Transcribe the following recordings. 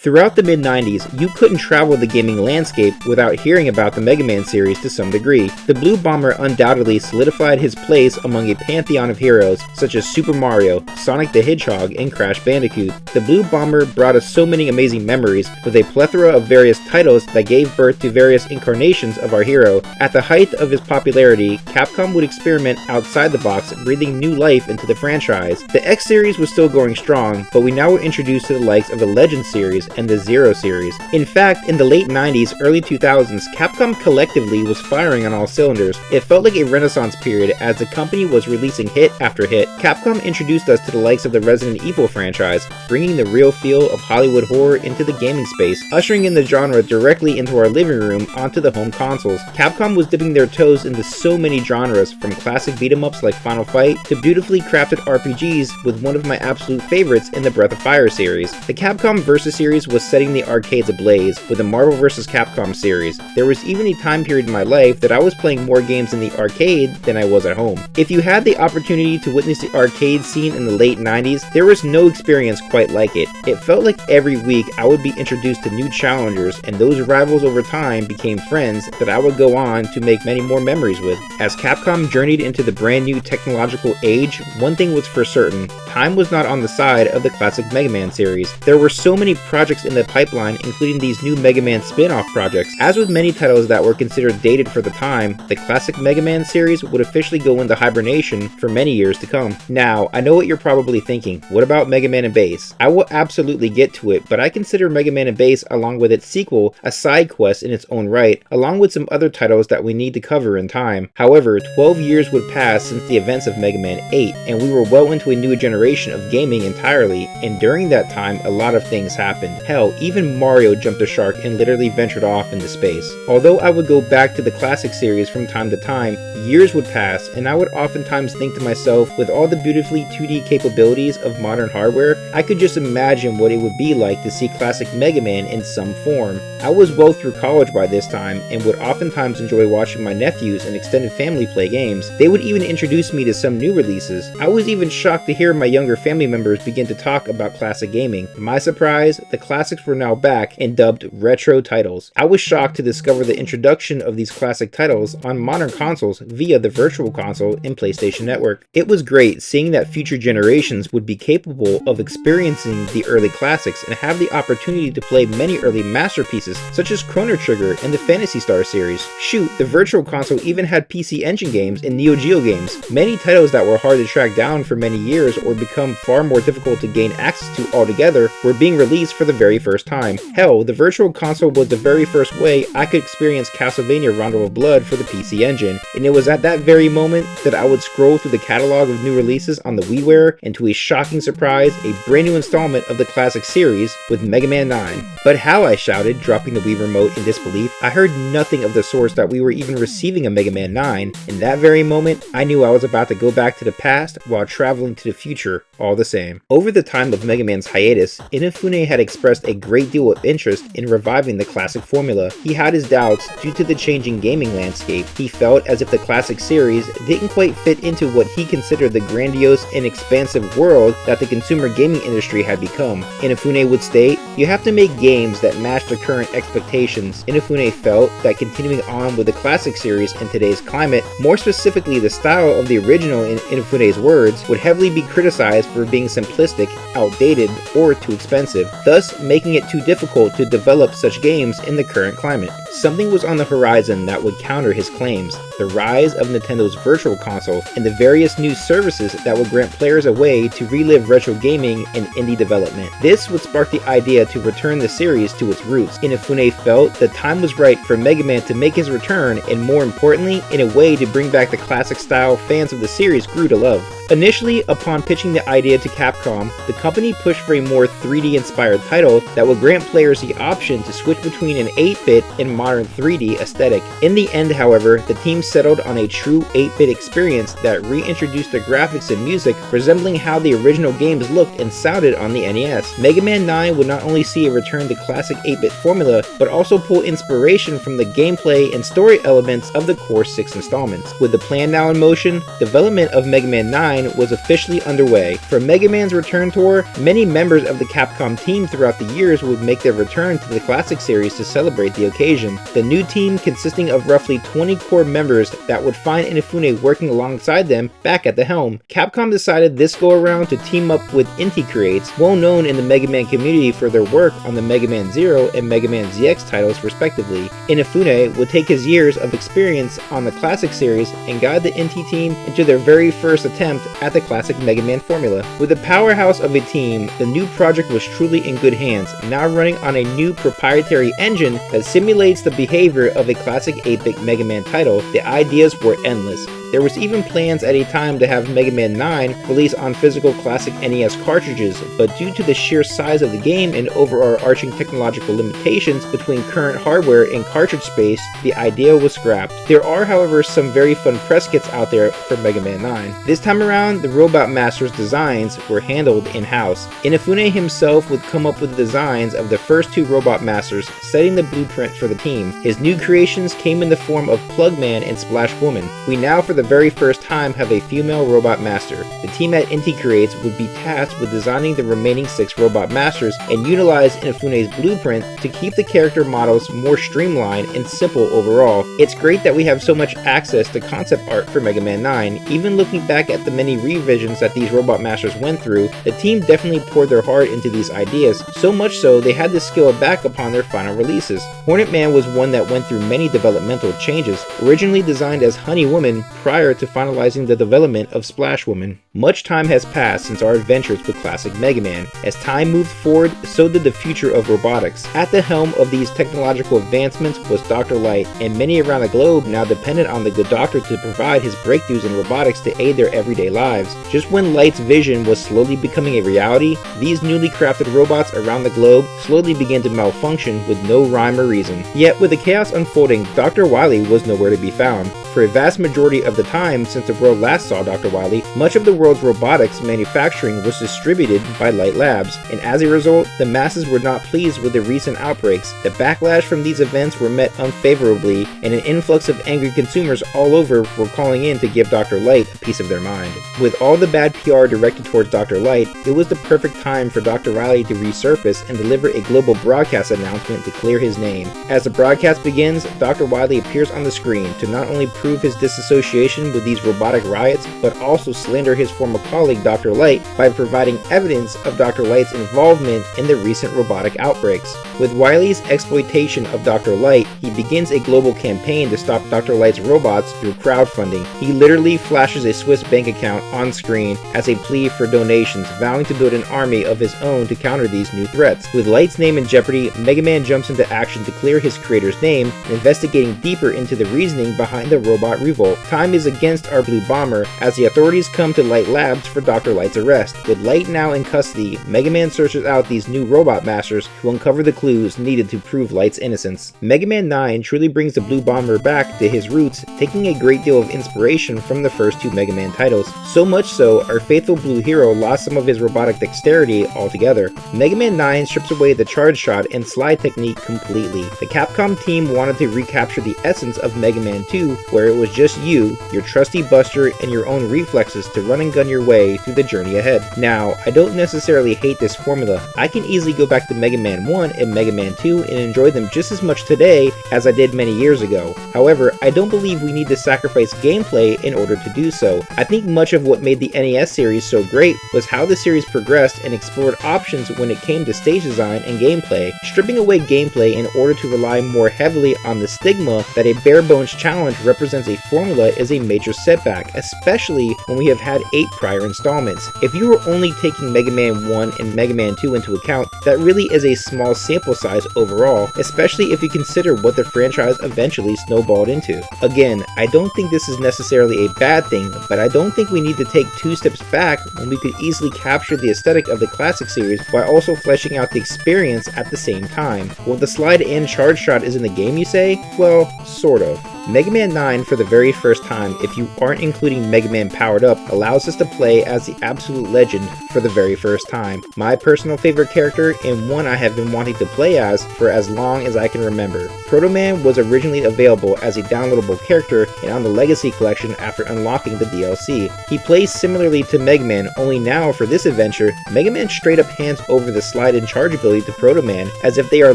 Throughout the mid-90s, you couldn't travel the gaming landscape without hearing about the Mega Man series to some degree. The Blue Bomber undoubtedly solidified his place among a pantheon of heroes such as Super Mario, Sonic the Hedgehog, and Crash Bandicoot. The Blue Bomber brought us so many amazing memories with a plethora of various titles that gave birth to various incarnations of our hero. At the height of his popularity, Capcom would experiment outside the box, breathing new life into the franchise. The X series was still going strong, but we now were introduced to the likes of the Legend series and the Zero series. In fact, in the late 90s, early 2000s, Capcom collectively was firing on all cylinders. It felt like a renaissance period as the company was releasing hit after hit. Capcom introduced us to the likes of the Resident Evil franchise, bringing the real feel of Hollywood horror into the gaming space, ushering in the genre directly into our living room onto the home consoles. Capcom was dipping their toes into so many genres, from classic beat-em-ups like Final Fight to beautifully crafted RPGs with one of my absolute favorites in the Breath of Fire series. The Capcom Versus series was setting the arcades ablaze with the Marvel vs. Capcom series. There was even a time period in my life that I was playing more games in the arcade than I was at home. If you had the opportunity to witness the arcade scene in the late 90s, there was no experience quite like it. It felt like every week I would be introduced to new challengers, and those rivals over time became friends that I would go on to make many more memories with. As Capcom journeyed into the brand new technological age, one thing was for certain: time was not on the side of the classic Mega Man series. There were so many projects in the pipeline, including these new Mega Man spin-off projects. As with many titles that were considered dated for the time, the classic Mega Man series would officially go into hibernation for many years to come. Now, I know what you're probably thinking: what about Mega Man and Bass? I will absolutely get to it, but I consider Mega Man and Bass, along with its sequel, a side quest in its own right, along with some other titles that we need to cover in time. However, 12 years would pass since the events of Mega Man 8, and we were well into a new generation of gaming entirely, and during that time, a lot of things happened. Hell, even Mario jumped the shark and literally ventured off into space. Although I would go back to the classic series from time to time, years would pass, and I would oftentimes think to myself, with all the beautifully 2D capabilities of modern hardware, I could just imagine what it would be like to see classic Mega Man in some form. I was well through college by this time, and would oftentimes enjoy watching my nephews and extended family play games. They would even introduce me to some new releases. I was even shocked to hear my younger family members begin to talk about classic gaming. To my surprise, the classics were now back and dubbed retro titles. I was shocked to discover the introduction of these classic titles on modern consoles via the Virtual Console and PlayStation Network. It was great seeing that future generations would be capable of experiencing the early classics and have the opportunity to play many early masterpieces such as Chrono Trigger and the Phantasy Star series. Shoot, the Virtual Console even had PC Engine games and Neo Geo games. Many titles that were hard to track down for many years or become far more difficult to gain access to altogether were being released for the very first time. Hell, the Virtual Console was the very first way I could experience Castlevania Rondo of Blood for the PC Engine, and it was at that very moment that I would scroll through the catalog of new releases on the WiiWare, and to a shocking surprise, a brand new installment of the classic series with Mega Man 9. But how, I shouted, dropping the Wii remote in disbelief. I heard nothing of the source that we were even receiving a Mega Man 9. In that very moment, I knew I was about to go back to the past while traveling to the future all the same. Over the time of Mega Man's hiatus, Inafune had expressed a great deal of interest in reviving the classic formula. He had his doubts due to the changing gaming landscape. He felt as if the classic series didn't quite fit into what he considered the grandiose and expansive world that the consumer gaming industry had become. Inafune would state, "You have to make games that match the current expectations." Inafune felt that continuing on with the classic series in today's climate, more specifically the style of the original in Inafune's words, would heavily be criticized for being simplistic, outdated, or too expensive, thus making it too difficult to develop such games in the current climate. Something was on the horizon that would counter his claims: the rise of Nintendo's Virtual Console and the various new services that would grant players a way to relive retro gaming and indie development. This would spark the idea to return the series to its roots. Inafune felt the time was right for Mega Man to make his return, and more importantly, in a way to bring back the classic style fans of the series grew to love. Initially, upon pitching the idea to Capcom, the company pushed for a more 3D inspired title that would grant players the option to switch between an 8-bit and modern 3D aesthetic. In the end, however, the team settled on a true 8-bit experience that reintroduced the graphics and music resembling how the original games looked and sounded on the NES. Mega Man 9 would not only see a return to classic 8-bit formula, but also pull inspiration from the gameplay and story elements of the core 6 installments. With the plan now in motion, development of Mega Man 9 was officially underway. For Mega Man's return tour, many members of the Capcom team throughout the years would make their return to the classic series to celebrate the occasion. The new team, consisting of roughly 20 core members that would find Inafune working alongside them back at the helm. Capcom decided this go around to team up with Inti Creates, well known in the Mega Man community for their work on the Mega Man Zero and Mega Man ZX titles respectively. Inafune would take his years of experience on the classic series and guide the Inti team into their very first attempt at the classic Mega Man formula. With a powerhouse of a team, the new project was truly in good hands, now running on a new proprietary engine that simulates the behavior of a classic 8-bit Mega Man title. The ideas were endless. There was even plans at a time to have Mega Man 9 released on physical classic NES cartridges, but due to the sheer size of the game and overarching technological limitations between current hardware and cartridge space, the idea was scrapped. There are, however, some very fun press kits out there for Mega Man 9. This time around, the Robot Master's designs were handled in-house. Inafune himself would come up with the designs of the first 2 Robot Masters, setting the blueprint for the team. His new creations came in the form of Plugman and Splash Woman. We now, for the very first time, have a female Robot Master. The team at Inti Creates would be tasked with designing the remaining 6 Robot Masters and utilize Inafune's blueprint to keep the character models more streamlined and simple overall. It's great that we have so much access to concept art for Mega Man 9. Even looking back at the many revisions that these Robot Masters went through, the team definitely poured their heart into these ideas, so much so they had to scale it back upon their final releases. Hornet Man was one that went through many developmental changes, originally designed as Honey Woman prior to finalizing the development of Splash Woman. Much time has passed since our adventures with classic Mega Man. As time moved forward, so did the future of robotics. At the helm of these technological advancements was Dr. Light, and many around the globe now depended on the good doctor to provide his breakthroughs in robotics to aid their everyday lives. Just when Light's vision was slowly becoming a reality, these newly crafted robots around the globe slowly began to malfunction with no rhyme or reason. Yet with the chaos unfolding, Dr. Wily was nowhere to be found. For a vast majority of the time since the world last saw Dr. Wily, much of the world's robotics manufacturing was distributed by Light Labs, and as a result, the masses were not pleased with the recent outbreaks. The backlash from these events were met unfavorably, and an influx of angry consumers all over were calling in to give Dr. Light a piece of their mind. With all the bad PR directed towards Dr. Light, it was the perfect time for Dr. Wily to resurface and deliver a global broadcast announcement to clear his name. As the broadcast begins, Dr. Wily appears on the screen to not only prove his disassociation with these robotic riots, but also slander his former colleague Dr. Light by providing evidence of Dr. Light's involvement in the recent robotic outbreaks. With Wily's exploitation of Dr. Light, he begins a global campaign to stop Dr. Light's robots through crowdfunding. He literally flashes a Swiss bank account on screen as a plea for donations, vowing to build an army of his own to counter these new threats. With Light's name in jeopardy, Mega Man jumps into action to clear his creator's name, investigating deeper into the reasoning behind the robot revolt. Time is against our Blue Bomber as the authorities come to Light Labs for Dr. Light's arrest. With Light now in custody, Mega Man searches out these new Robot Masters to uncover the clues needed to prove Light's innocence. Mega Man 9 truly brings the Blue Bomber back to his roots, taking a great deal of inspiration from the first 2 Mega Man titles. So much so, our faithful blue hero lost some of his robotic dexterity altogether. Mega Man 9 strips away the charge shot and slide technique completely. The Capcom team wanted to recapture the essence of Mega Man 2, where it was just you, your trusty Buster, and your own reflexes to run and gun your way through the journey ahead. Now, I don't necessarily hate this formula. I can easily go back to Mega Man 1 and Mega Man 2 and enjoy them just as much today as I did many years ago. However, I don't believe we need to sacrifice gameplay in order to do so. I think much of what made the NES series so great was how the series progressed and explored options when it came to stage design and gameplay. Stripping away gameplay in order to rely more heavily on the stigma that a bare bones challenge represents a formula is a major setback, especially when we have had 8 prior installments. If you were only taking Mega Man 1 and Mega Man 2 into account, that really is a small sample size overall, especially if you consider what the franchise eventually snowballed into. Again, I don't think this is necessarily a bad thing, but I don't think we need to take 2 steps back when we could easily capture the aesthetic of the classic series while also fleshing out the experience at the same time. Well, the slide and charge shot is in the game, you say? Well, sort of. Mega Man 9 for the very first time, if you aren't including Mega Man Powered Up, allows us to play as the absolute legend for the very first time. My personal favorite character, and one I have been wanting to play as for as long as I can remember. Proto Man was originally available as a downloadable character and on the Legacy Collection after unlocking the DLC. He plays similarly to Mega Man, only now for this adventure, Mega Man straight up hands over the slide and charge ability to Proto Man as if they are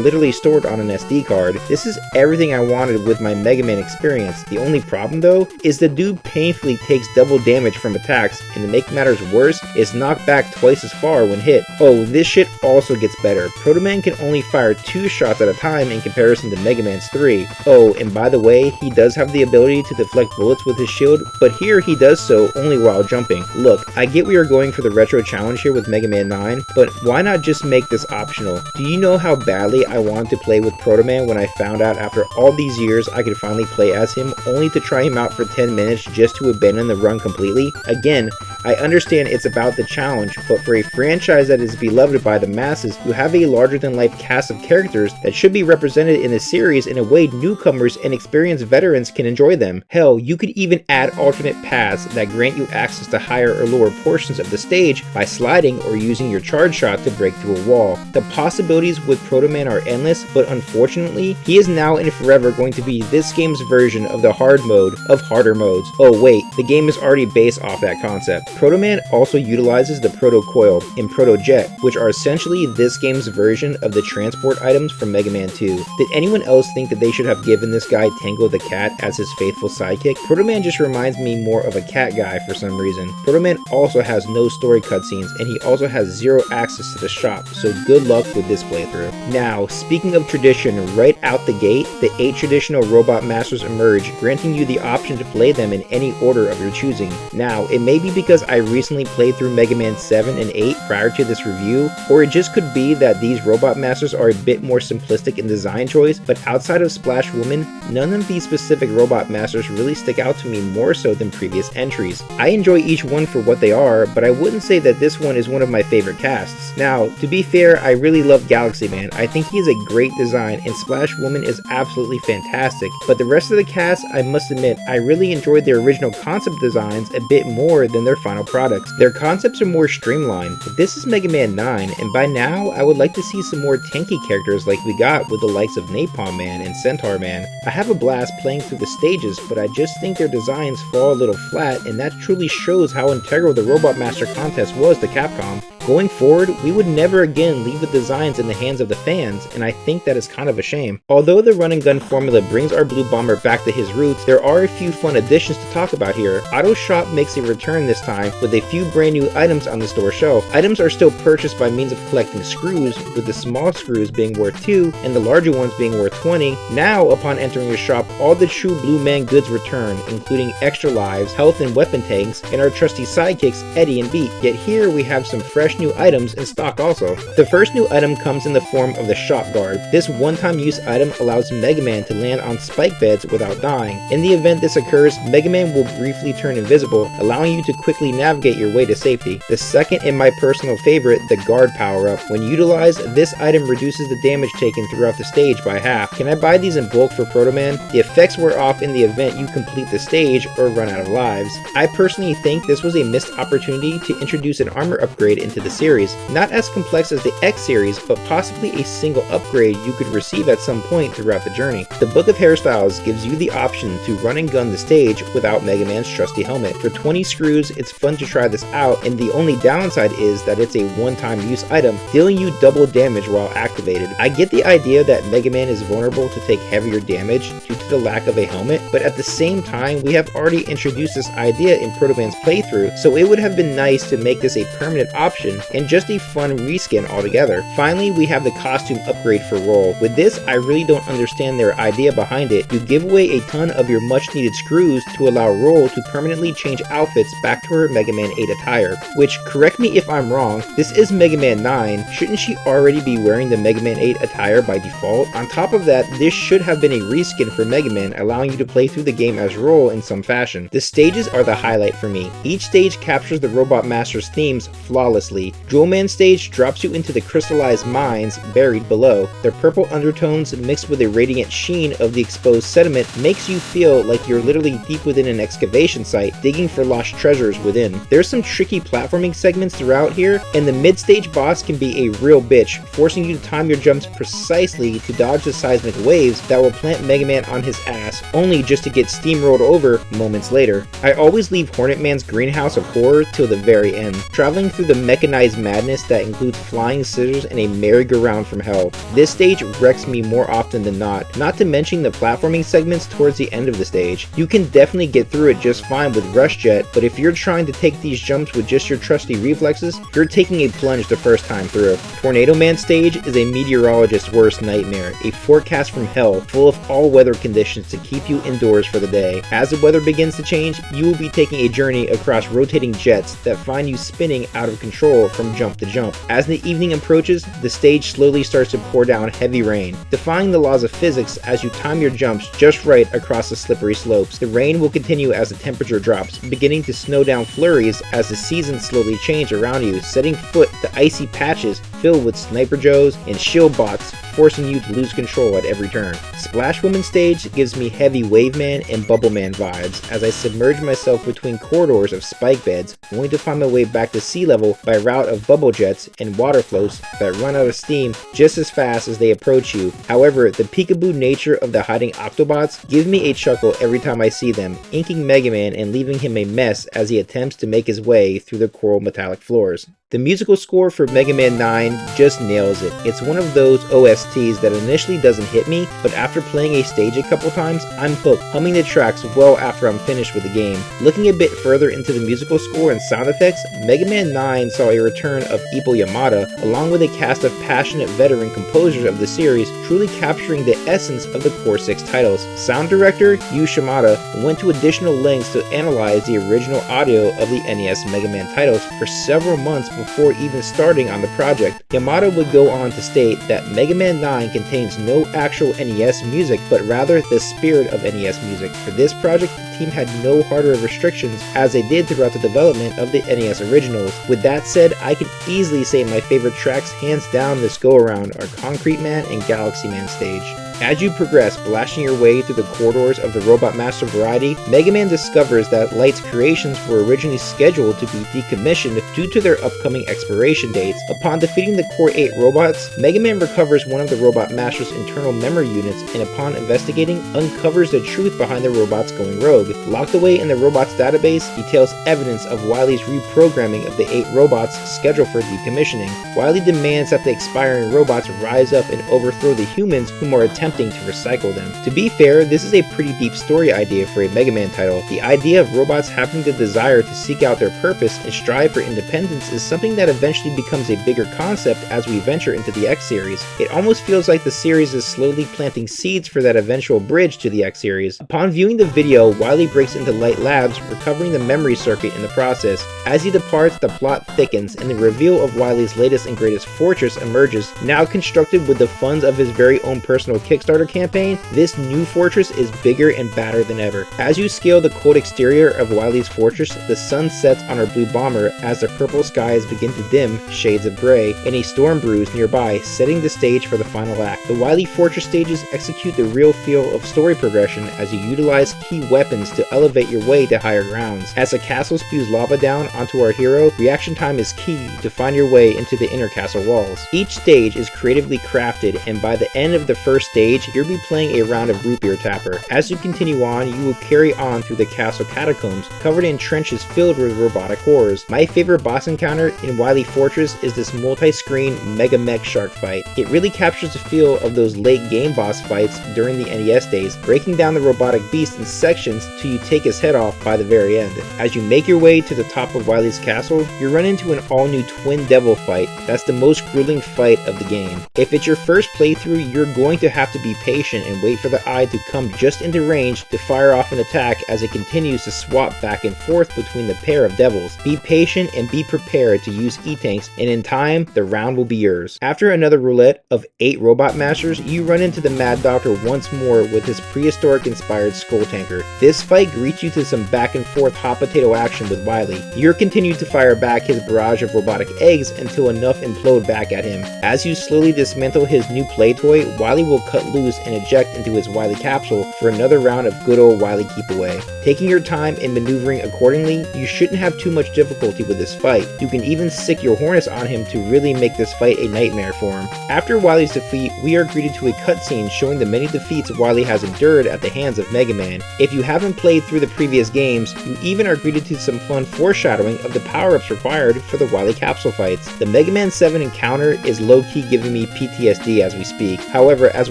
literally stored on an SD card. This is everything I wanted with my Mega Man experience. The only problem though is the dude painfully takes double damage from attacks, and to make matters worse, is knocked back twice as far when hit. Oh, this shit also gets better. Proto Man can only fire 2 shots at a time in comparison to Mega Man's 3. Oh, and by the way, he does have the ability to deflect bullets with his shield, but here he does so only while jumping. Look, I get we are going for the retro challenge here with Mega Man 9, but why not just make this optional? Do you know how badly I wanted to play with Proto Man when I found out after all these years I could finally play as him, only to try him out for 10 minutes just to abandon the run completely? Again, I understand it's about the challenge, but for a franchise that is beloved by the masses, you have a larger-than-life cast of characters that should be represented in a series in a way newcomers and experienced veterans can enjoy them. Hell, you could even add alternate paths that grant you access to higher or lower portions of the stage by sliding or using your charge shot to break through a wall. The possibilities with Proto Man are endless, but unfortunately, he is now and forever going to be this game's version of the hard mode of harder modes. Oh wait, the game is already based off that concept. Proto Man also utilizes the Proto Coil and Proto Jet, which are essentially this game's version of the transport items from Mega Man 2. Did anyone else think that they should have given this guy Tango the Cat as his faithful sidekick? Proto Man just reminds me more of a cat guy for some reason. Proto Man also has no story cutscenes, and he also has 0 access to the shop, so good luck with this playthrough. Now, speaking of tradition, right out the gate, the 8 traditional Robot Masters emerge, granting you the option to play them in any order of your choosing. Now, it may be because I recently played through Mega Man 7 and 8 prior to this review, or it just could be that these Robot Masters are a bit more simplistic in design choice, but outside of Splash Woman, none of these specific Robot Masters really stick out to me more so than previous entries. I enjoy each one for what they are, but I wouldn't say that this one is one of my favorite casts. Now, to be fair, I really love Galaxy Man. I think he is a great design, and Splash Woman is absolutely fantastic, but the rest of the cast, I must admit, I really enjoyed their original concept designs a bit more than their final products. Their concepts are more streamlined, but this is Mega Man 9, and by now, I would like to see some more tanky characters like we got with the likes of Napalm Man and Centaur Man. I have a blast playing through the stages, but I just think their designs fall a little flat, and that truly shows how integral the Robot Master contest was to Capcom. Going forward, we would never again leave the designs in the hands of the fans, and I think that is kind of a shame. Although the run and gun formula brings our Blue Bomber back to his roots, there are a few fun additions to talk about here. Auto Shop makes a return this time with a few brand new items on the store shelf. Items are still purchased by means of collecting screws, with the small screws being worth 2 and the larger ones being worth 20. Now, upon entering the shop, all the true Blue Man goods return, including extra lives, health and weapon tanks, and our trusty sidekicks Eddie and Beat. Yet here we have some fresh new items in stock also. The first new item comes in the form of the Shop Guard. This one-time use item allows Mega Man to land on spike beds without dying. In the event this occurs, Mega Man will briefly turn invisible, allowing you to quickly navigate your way to safety. The second and my personal favorite, the Guard power-up. When utilized, this item reduces the damage taken throughout the stage by half. Can I buy these in bulk for Proto Man? The effects wear off in the event you complete the stage or run out of lives. I personally think this was a missed opportunity to introduce an armor upgrade into the series. Not as complex as the X series, but possibly a single upgrade you could receive at some point throughout the journey. The Book of Hairstyles gives you the option to run and gun the stage without Mega Man's trusty helmet. For 20 screws, it's fun to try this out, and the only downside is that it's a one-time use item, dealing you double damage while activated. I get the idea that Mega Man is vulnerable to take heavier damage due to the lack of a helmet, but at the same time, we have already introduced this idea in Proto Man's playthrough, so it would have been nice to make this a permanent option animation, and just a fun reskin altogether. Finally, we have the costume upgrade for Roll. With this, I really don't understand their idea behind it. You give away a ton of your much needed screws to allow Roll to permanently change outfits back to her Mega Man 8 attire, which, correct me if I'm wrong, this is Mega Man 9, shouldn't she already be wearing the Mega Man 8 attire by default? On top of that, this should have been a reskin for Mega Man, allowing you to play through the game as Roll in some fashion. The stages are the highlight for me. Each stage captures the Robot Master's themes flawlessly. Jewel Man stage drops you into the crystallized mines buried below. Their purple undertones mixed with the radiant sheen of the exposed sediment makes you feel like you're literally deep within an excavation site, digging for lost treasures within. There's some tricky platforming segments throughout here, and the mid-stage boss can be a real bitch, forcing you to time your jumps precisely to dodge the seismic waves that will plant Mega Man on his ass, only just to get steamrolled over moments later. I always leave Hornet Man's greenhouse of horror till the very end, traveling through the mechanized madness that includes flying scissors and a merry-go-round from hell. This stage wrecks me more often than not to mention the platforming segments towards the end of the stage. You can definitely get through it just fine with Rush Jet, but if you're trying to take these jumps with just your trusty reflexes, you're taking a plunge the first time through. Tornado Man stage is a meteorologist's worst nightmare, a forecast from hell full of all weather conditions to keep you indoors for the day. As the weather begins to change, you will be taking a journey across rotating jets that find you spinning out of control from jump to jump. As the evening approaches, the stage slowly starts to pour down heavy rain, defying the laws of physics as you time your jumps just right across the slippery slopes. The rain will continue as the temperature drops, beginning to snow down flurries as the seasons slowly change around you, setting foot to icy patches filled with Sniper Joes and shield bots, forcing you to lose control at every turn. Splash Woman stage gives me heavy Wave Man and Bubble Man vibes as I submerge myself between corridors of spike beds, only to find my way back to sea level by route of bubble jets and water floats that run out of steam just as fast as they approach you. However, the peekaboo nature of the hiding Octobots give me a chuckle every time I see them, inking Mega Man and leaving him a mess as he attempts to make his way through the coral metallic floors. The musical score for Mega Man 9 just nails it. It's one of those OSTs that initially doesn't hit me, but after playing a stage a couple times, I'm hooked, humming the tracks well after I'm finished with the game. Looking a bit further into the musical score and sound effects, Mega Man 9 saw a return of Ippo Yamada, along with a cast of passionate veteran composers of the series, truly capturing the essence of the core 6 titles. Sound director Yu Shimada went to additional lengths to analyze the original audio of the NES Mega Man titles for several months before even starting on the project. Yamada would go on to state that Mega Man 9 contains no actual NES music, but rather the spirit of NES music. For this project, the team had no hardware restrictions as they did throughout the development of the NES originals. With that said, I can easily say my favorite tracks hands down this go around are Concrete Man and Galaxy Man stage. As you progress, blasting your way through the corridors of the Robot Master variety, Mega Man discovers that Light's creations were originally scheduled to be decommissioned due to their upcoming expiration dates. Upon defeating the Core 8 robots, Mega Man recovers one of the Robot Master's internal memory units and upon investigating, uncovers the truth behind the robots going rogue. Locked away in the robot's database details evidence of Wily's reprogramming of the 8 robots scheduled for decommissioning. Wily demands that the expiring robots rise up and overthrow the humans whom are attempting to recycle them. To be fair, this is a pretty deep story idea for a Mega Man title. The idea of robots having the desire to seek out their purpose and strive for independence is something that eventually becomes a bigger concept as we venture into the X series. It almost feels like the series is slowly planting seeds for that eventual bridge to the X series. Upon viewing the video, Wily breaks into Light Labs, recovering the memory circuit in the process. As he departs, the plot thickens and the reveal of Wily's latest and greatest fortress emerges. Now constructed with the funds of his very own personal Kickstarter campaign, this new fortress is bigger and badder than ever. As you scale the cold exterior of Wily's fortress, the sun sets on our blue bomber as the purple skies begin to dim shades of gray, and a storm brews nearby, setting the stage for the final act. The Wily fortress stages execute the real feel of story progression as you utilize key weapons to elevate your way to higher grounds. As the castle spews lava down onto our hero, reaction time is key to find your way into the inner castle walls. Each stage is creatively crafted, and by the end of the first stage, you'll be playing a round of Root Beer Tapper. As you continue on, you will carry on through the castle catacombs, covered in trenches filled with robotic horrors. My favorite boss encounter in Wily Fortress is this multi-screen Mega Mech Shark fight. It really captures the feel of those late game boss fights during the NES days, breaking down the robotic beast in sections till you take his head off by the very end. As you make your way to the top of Wily's castle, you run into an all-new Twin Devil fight that's the most grueling fight of the game. If it's your first playthrough, you're going to have to be patient and wait for the eye to come just into range to fire off an attack as it continues to swap back and forth between the pair of devils. Be patient and be prepared to use E-Tanks, and in time, the round will be yours. After another roulette of 8 robot masters, you run into the Mad Doctor once more with his prehistoric-inspired Skull Tanker. This fight greets you to some back and forth hot potato action with Wily. You're continued to fire back his barrage of robotic eggs until enough implode back at him. As you slowly dismantle his new play toy, Wily will cut loose and eject into his Wily capsule for another round of good old Wily keep away. Taking your time and maneuvering accordingly, you shouldn't have too much difficulty with this fight. You can even sick your Hornets on him to really make this fight a nightmare for him. After Wily's defeat, we are greeted to a cutscene showing the many defeats Wily has endured at the hands of Mega Man. If you haven't played through the previous games, you even are greeted to some fun foreshadowing of the power-ups required for the Wily capsule fights. The Mega Man 7 encounter is low-key giving me PTSD as we speak. However, as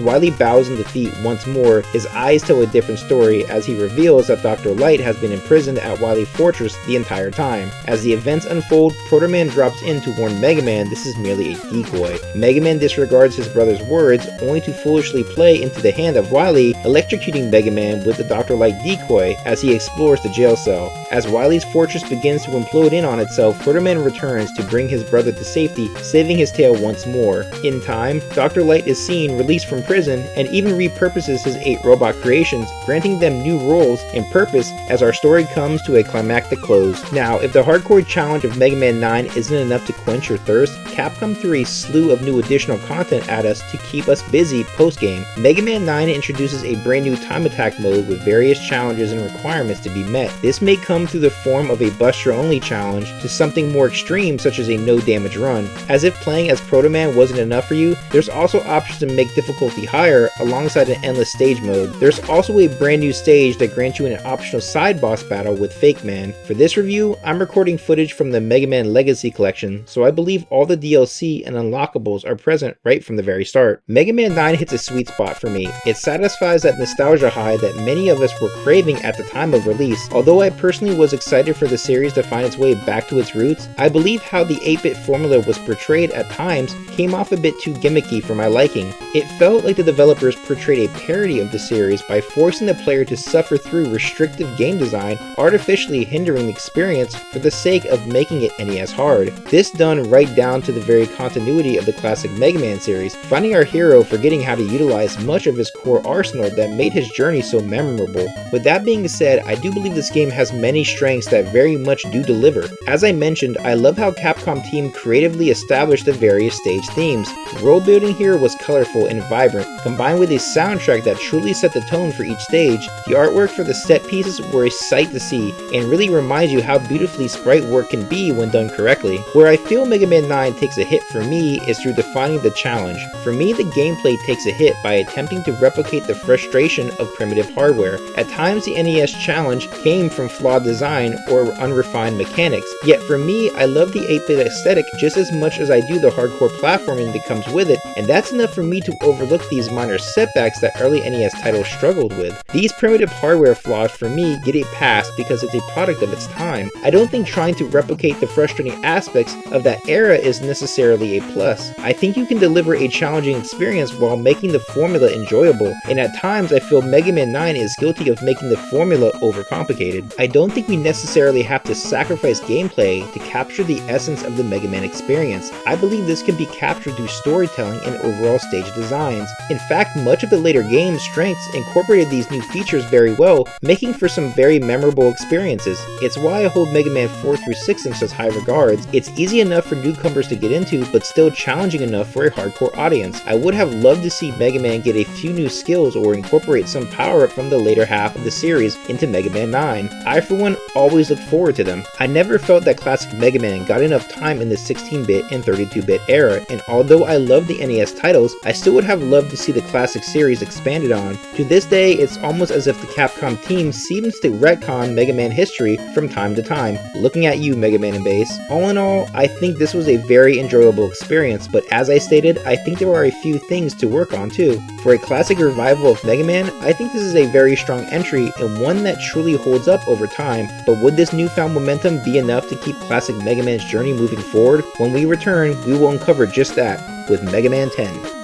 Wily bows in defeat once more, his eyes tell a different story as he reveals that Dr. Light has been imprisoned at Wily Fortress the entire time. As the events unfold, Proto Man drops in to warn Mega Man this is merely a decoy. Mega Man disregards his brother's words, only to foolishly play into the hand of Wily, electrocuting Mega Man with the Dr. Light decoy as he explores the jail cell. As Wily's fortress begins to implode in on itself, Proto Man returns to bring his brother to safety, saving his tail once more. In time, Dr. Light is seen released from prison and even repurposes his 8 robot creations, granting them new roles and purpose as our story comes to a climactic close. Now, if the hardcore challenge of Mega Man 9 isn't enough to quench your thirst, Capcom threw a slew of new additional content at us to keep us busy post-game. Mega Man 9 introduces a brand new time attack mode with various challenges and requirements to be met. This may come through the form of a Buster only challenge to something more extreme such as a no damage run. As if playing as Proto Man wasn't enough for you, there's also options to make difficulty higher alongside an endless stage mode. There's also a brand new stage that grants you an optional side boss battle with Fake Man. For this review, I'm recording footage from the Mega Man Legacy Collection, so I believe all the DLC and unlockables are present right from the very start. Mega Man 9 hits a sweet spot for me. It satisfies that nostalgia high that many of us were craving at the time of release. Although I personally was excited for the series to find its way back to its roots, I believe how the 8-bit formula was portrayed at times came off a bit too gimmicky for my liking. It felt like the developers portrayed a parody of the series by forcing the player to suffer through restrictive game design, artificially hindering the experience for the sake of making it NES hard. This done right down to the very continuity of the classic Mega Man series, finding our hero forgetting how to utilize much of his core arsenal that made his journey so memorable. With that being said, I do believe this game has many strengths that very much do deliver. As I mentioned, I love how Capcom team creatively established the various stage themes. World building here was colorful and vibrant, combined with a soundtrack that truly set the tone for each stage. The artwork for the set pieces were a sight to see, and really reminds you how beautifully sprite work can be when done correctly. Where I feel Mega Man 9 takes a hit for me is through defining the challenge. For me, the gameplay takes a hit by attempting to replicate the frustration of primitive hardware. At times, the NES challenge came from flawed design or unrefined mechanics, yet for me, I love the 8-bit aesthetic just as much as I do the hardcore platforming that comes with it, and that's enough for me to overlook these minor setbacks that early NES titles struggled with. These primitive hardware flaws for me get a pass because it's a product of its time. I don't think trying to replicate the frustrating aspects of that era is necessarily a plus. I think you can deliver a challenging experience while making the formula enjoyable, and at times I feel Mega Man 9 is guilty of making the formula overcomplicated. I don't think we necessarily have to sacrifice gameplay to capture the essence of the Mega Man experience. I believe this can be captured through storytelling and overall stage designs. In fact, much of the later game's strengths incorporated these new features very well, making for some very memorable experiences. It's why I hold Mega Man 4 through 6 in such high regards. It's easy enough for newcomers to get into, but still challenging enough for a hardcore audience. I would have loved to see Mega Man get a few new skills or incorporate some power-up from the later half of the series into Mega Man 9. I, for one, always look forward to them. I never felt that classic Mega Man got enough time in the 16-bit and 32-bit era, and although I love the NES titles, I still would have loved to see the classic series expanded on. To this day, it's almost as if the Capcom team seems to retcon Mega Man history from time to time. Looking at you, Mega Man and Bass. All in all, I think this was a very enjoyable experience, but as I stated, I think there are a few things to work on too. For a classic revival of Mega Man, I think this is a very strong entry story and one that truly holds up over time, but would this newfound momentum be enough to keep classic Mega Man's journey moving forward? When we return, we will uncover just that with Mega Man 10.